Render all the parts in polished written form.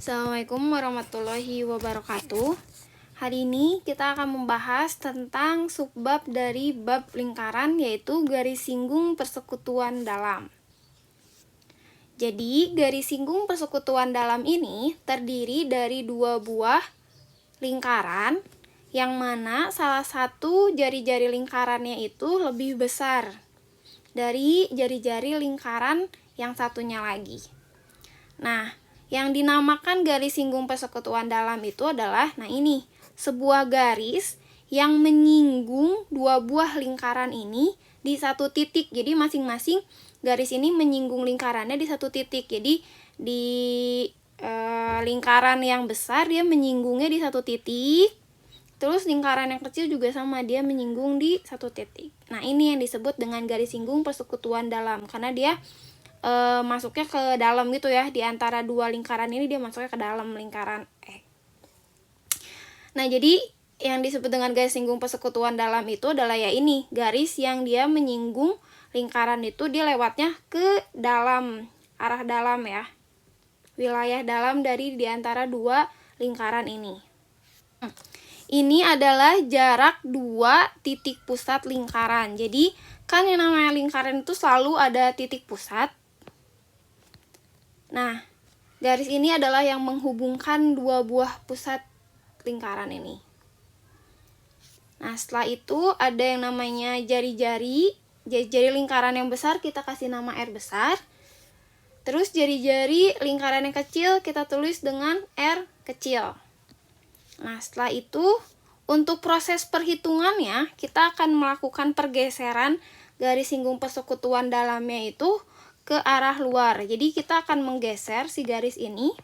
Assalamualaikum warahmatullahi wabarakatuh. Hari ini kita akan membahas tentang subbab dari bab lingkaran, yaitu garis singgung persekutuan dalam. Jadi, garis singgung persekutuan dalam ini terdiri dari dua buah lingkaran, yang mana salah satu jari-jari lingkarannya itu lebih besar dari jari-jari lingkaran yang satunya lagi. Nah, yang dinamakan garis singgung persekutuan dalam itu adalah, ini, sebuah garis yang menyinggung dua buah lingkaran ini di satu titik. Jadi masing-masing garis ini menyinggung lingkarannya di satu titik. Jadi di lingkaran yang besar dia menyinggungnya di satu titik. Terus lingkaran yang kecil juga sama, dia menyinggung di satu titik. Nah, ini yang disebut dengan garis singgung persekutuan dalam, karena dia masuknya ke dalam gitu ya, di antara dua lingkaran ini dia masuknya ke dalam lingkaran. Nah, jadi yang disebut dengan garis singgung persekutuan dalam itu adalah ya ini, garis yang dia menyinggung lingkaran itu dia lewatnya ke dalam, arah dalam ya, wilayah dalam dari di antara dua lingkaran ini. Ini adalah jarak dua titik pusat lingkaran. Jadi kan yang namanya lingkaran itu selalu ada titik pusat. Nah, garis ini adalah yang menghubungkan dua buah pusat lingkaran ini. Nah, setelah itu ada yang namanya jari-jari lingkaran yang besar kita kasih nama R besar. Terus jari-jari lingkaran yang kecil kita tulis dengan R kecil. Nah, setelah itu untuk proses perhitungannya kita akan melakukan pergeseran garis singgung persekutuan dalamnya itu ke arah luar. Jadi kita akan menggeser si garis ini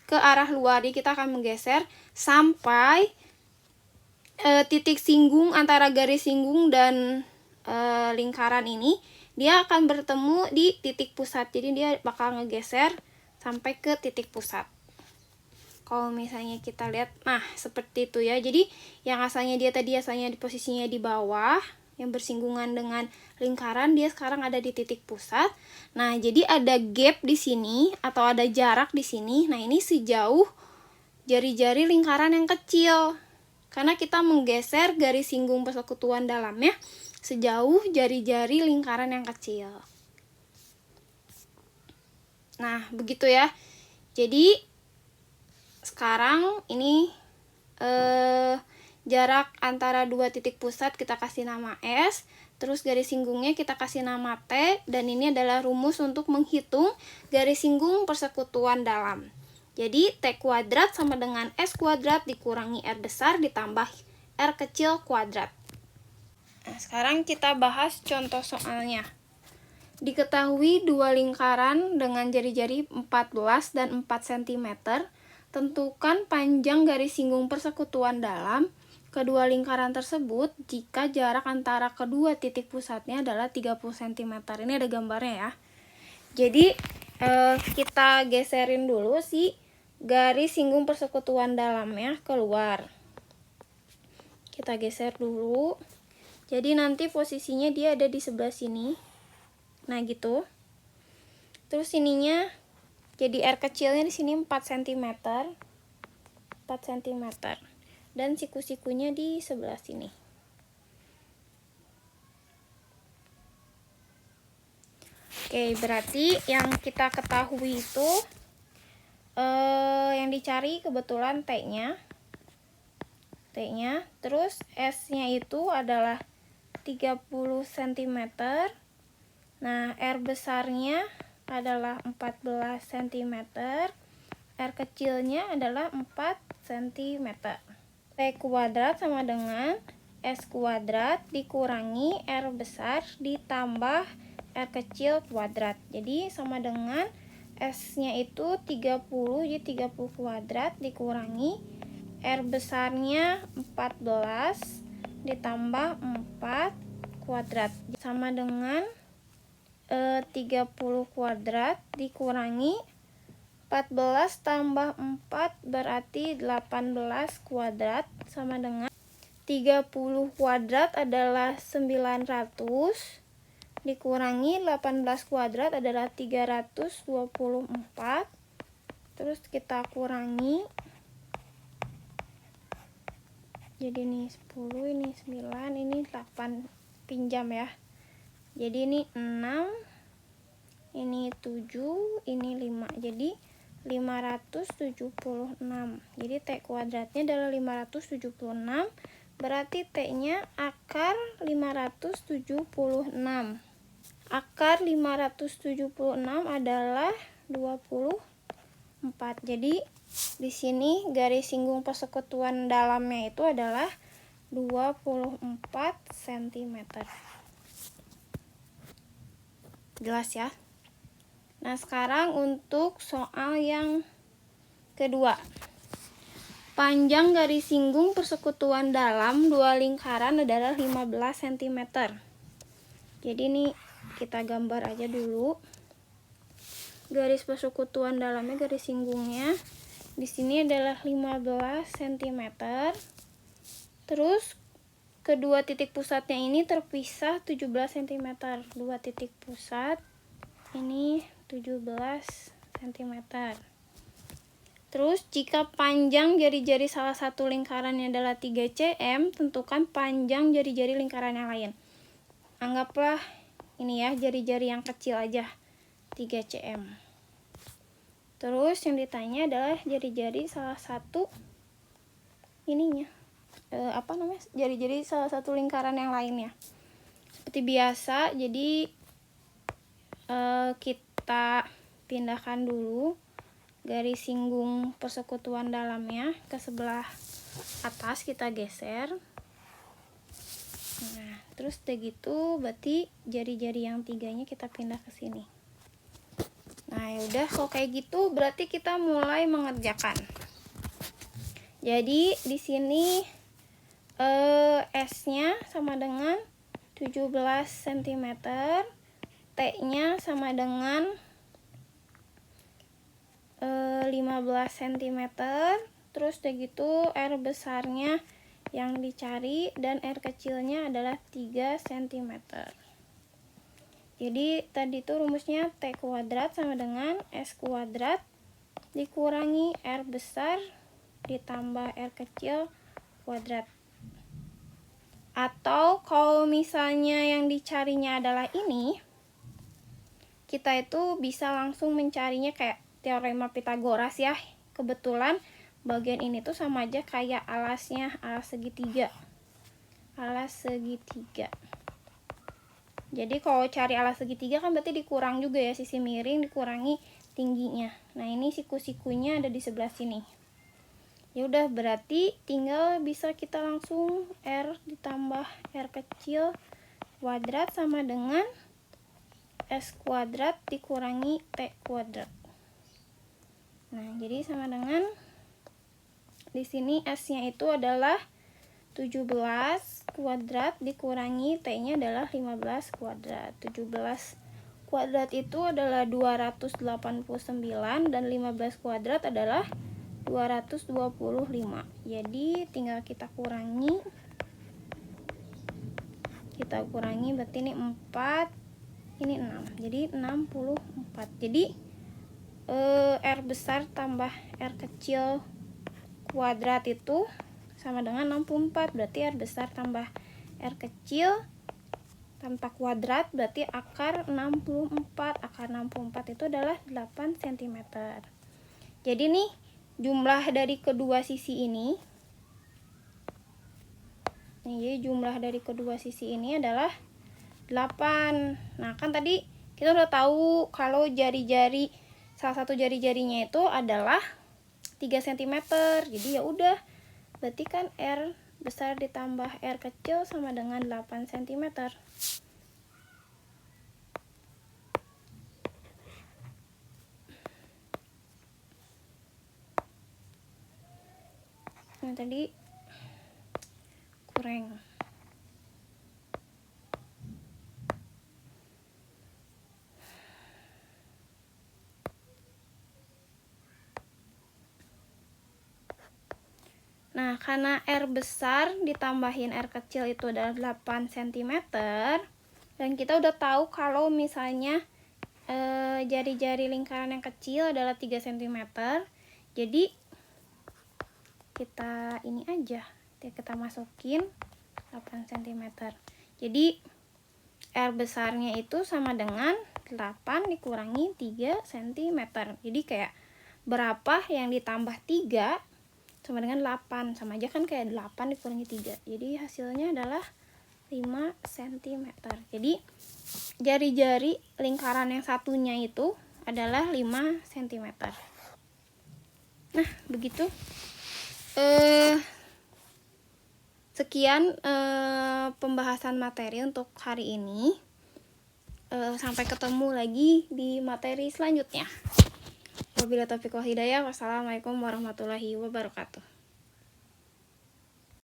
ke arah luar. Jadi kita akan menggeser sampai titik singgung antara garis singgung dan lingkaran ini dia akan bertemu di titik pusat. Jadi dia bakal ngegeser sampai ke titik pusat. Kalau misalnya kita lihat, nah seperti itu ya. Jadi yang asalnya dia tadi asalnya di posisinya di bawah, yang bersinggungan dengan lingkaran, dia sekarang ada di titik pusat. Nah, jadi ada gap di sini atau ada jarak di sini. Nah, ini sejauh jari-jari lingkaran yang kecil. Karena kita menggeser garis singgung persekutuan dalamnya sejauh jari-jari lingkaran yang kecil. Nah, begitu ya. Jadi sekarang ini jarak antara dua titik pusat kita kasih nama S, terus garis singgungnya kita kasih nama T, dan ini adalah rumus untuk menghitung garis singgung persekutuan dalam. Jadi T kuadrat sama dengan S kuadrat dikurangi R besar ditambah R kecil kuadrat. Nah, sekarang kita bahas contoh soalnya. Diketahui dua lingkaran dengan jari-jari 14 dan 4 cm. Tentukan panjang garis singgung persekutuan dalam kedua lingkaran tersebut jika jarak antara kedua titik pusatnya adalah 30 cm. Ini ada gambarnya ya. Jadi kita geserin dulu si garis singgung persekutuan dalamnya keluar. Kita geser dulu. Jadi nanti posisinya dia ada di sebelah sini. Nah, gitu. Terus ininya jadi R kecilnya di sini 4 cm. 4 cm. Dan siku-sikunya di sebelah sini. Oke, berarti yang kita ketahui itu yang dicari kebetulan T-nya. Terus S-nya itu adalah 30 cm. Nah, R besarnya adalah 14 cm. R kecilnya adalah 4 cm. T kuadrat sama dengan S kuadrat dikurangi R besar ditambah R kecil kuadrat. Jadi sama dengan S-nya itu 30, jadi 30 kuadrat dikurangi R besarnya 14 ditambah 4 kuadrat. Sama dengan 30 kuadrat dikurangi 14 tambah 4 berarti 18 kuadrat sama dengan 30 kuadrat adalah 900 dikurangi 18 kuadrat adalah 324 Terus kita kurangi. Jadi ini 10, ini 9, ini 8 pinjam ya. Jadi ini 6, ini 7, ini 5. Jadi 576. Jadi T kuadratnya adalah 576. Berarti T-nya akar 576. Akar 576 adalah 24. Jadi di sini garis singgung persekutuan dalamnya itu adalah 24 cm. Jelas ya? Nah, sekarang untuk soal yang kedua. Panjang garis singgung persekutuan dalam dua lingkaran adalah 15 cm. Jadi ini kita gambar aja dulu. Garis persekutuan dalamnya, garis singgungnya di sini adalah 15 cm. Terus kedua titik pusatnya ini terpisah 17 cm. Dua titik pusat ini 17 cm. Terus jika panjang jari-jari salah satu lingkarannya adalah 3 cm, tentukan panjang jari-jari lingkaran yang lain. Anggaplah ini ya, jari-jari yang kecil aja, 3 cm. Terus yang ditanya adalah jari-jari salah satu ininya, jari-jari salah satu lingkaran yang lainnya. Seperti biasa, jadi kita pindahkan dulu garis singgung persekutuan dalamnya ke sebelah atas, kita geser. Nah, terus udah gitu berarti jari-jari yang tiganya kita pindah ke sini. Nah, yaudah kalau kayak gitu berarti kita mulai mengerjakan. Jadi di sini S-nya sama dengan 17 cm, T-nya sama dengan 15 cm, terus udah gitu R besarnya yang dicari dan R kecilnya adalah 3 cm. Jadi tadi itu rumusnya T kuadrat sama dengan S kuadrat dikurangi R besar ditambah R kecil kuadrat. Atau kalau misalnya yang dicarinya adalah ini, kita itu bisa langsung mencarinya kayak teorema Pitagoras ya. Kebetulan bagian ini tuh sama aja kayak alasnya, alas segitiga. Alas segitiga. Jadi kalau cari alas segitiga kan berarti dikurang juga ya, sisi miring dikurangi tingginya. Nah, ini siku-sikunya ada di sebelah sini. Ya udah, berarti tinggal bisa kita langsung R ditambah R kecil kuadrat sama dengan S kuadrat dikurangi T kuadrat. Nah, jadi sama dengan di sini S-nya itu adalah 17 kuadrat dikurangi T-nya adalah 15 kuadrat. 17 kuadrat itu adalah 289 dan 15 kuadrat adalah 225. Jadi tinggal kita kurangi. Berarti ini 4, ini 6. Jadi 64. Jadi R besar tambah R kecil kuadrat itu sama dengan 64. Berarti R besar tambah R kecil tanpa kuadrat berarti akar 64. Akar 64 itu adalah 8 cm. Jadi nih jumlah dari kedua sisi ini. Jadi jumlah dari kedua sisi ini adalah 8. Nah, kan tadi kita udah tahu kalau jari-jari salah satu jari-jarinya itu adalah 3 cm. Jadi ya udah, berarti kan R besar ditambah R kecil sama dengan 8 cm. Nah, tadi kurang. Nah, karena R besar ditambahin R kecil itu adalah 8 cm, dan kita udah tahu kalau misalnya jari-jari lingkaran yang kecil adalah 3 cm, Jadi kita ini aja, kita masukin 8 cm. Jadi R besarnya itu sama dengan 8 dikurangi 3 cm. Jadi kayak berapa yang ditambah 3 sama dengan 8, sama aja kan kayak 8 dikurangi 3. Jadi hasilnya adalah 5 cm. Jadi jari-jari lingkaran yang satunya itu adalah 5 cm. Nah, begitu. Sekian pembahasan materi untuk hari ini. Sampai ketemu lagi di materi selanjutnya. Wabillahi taufiq wal hidayah. Wassalamualaikum warahmatullahi wabarakatuh.